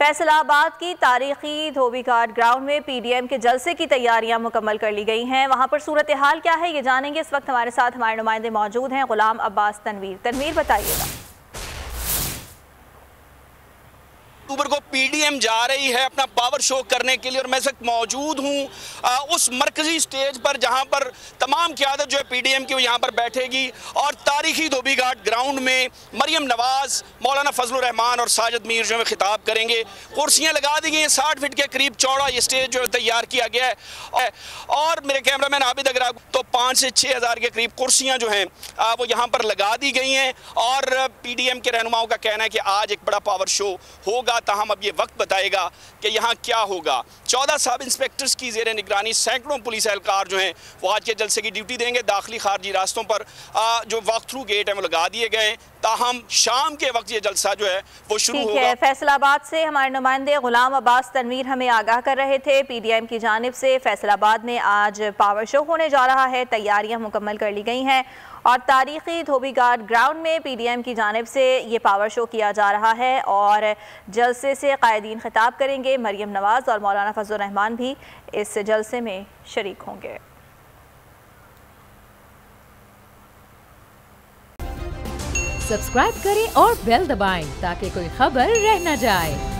फैसलाबाद की तारीखी धोबी घाट ग्राउंड में पीडीएम के जलसे की तैयारियां मुकम्मल कर ली गई हैं। वहां पर सूरत हाल क्या है ये जानेंगे। इस वक्त हमारे साथ हमारे नुमाइंदे मौजूद हैं। गुलाम अब्बास तनवीर बताइएगा। अक्टूबर को पीडीएम जा रही है अपना पावर शो करने के लिए और मैं इस वक्त मौजूद हूँ उस मरकजी स्टेज पर जहाँ पर तमाम क़यादत जो है पीडीएम की वो यहाँ पर बैठेगी और तारीखी धोबी घाट ग्राउंड में मरियम नवाज, मौलाना फजलुर रहमान और साजिद मीर जो है खिताब करेंगे। कुर्सियाँ लगा दी गई हैं, 60 फीट के करीब चौड़ा ये स्टेज जो है तैयार किया गया है और मेरे कैमरामैन आबिद अगर तो 5 से 6 हज़ार के करीब कुर्सियाँ जो हैं वो यहाँ पर लगा दी गई हैं और पीडीएम के रहनुमाओं का कहना है कि आज एक बड़ा पावर शो होगा। ताहम अब ये वक्त बताएगा कि यहाँ क्या होगा। 14 सब इंस्पेक्टर्स की ज़ेर निगरानी सैकड़ों पुलिस एहलकार जो हैं वो आज के जलसे की ड्यूटी देंगे। दाखिली खारजी रास्तों पर जो वॉक थ्रू गेट है वो लगा दिए गए। ताहम शाम के वक्त ये जलसा जो है वो शुरू होगा। फैसलाबाद से हमारे नुमाइंदे गुलाम अब्बास तनवीर हमें आगाह कर रहे थे। पीडीएम की जानिब से फैसलाबाद में आज पावर शो होने जा रहा है, तैयारियां मुकम्मल कर ली गई हैं और तारीखी धोबी घाट ग्राउंड में पीडीएम की जानिब से ये पावर शो किया जा रहा है और जलसे से कायदीन खिताब करेंगे। मरियम नवाज और मौलाना फजलुर रहमान भी इस जलसे में शरीक होंगे। सब्सक्राइब करें और बेल दबाएं ताकि कोई खबर रह न जाए।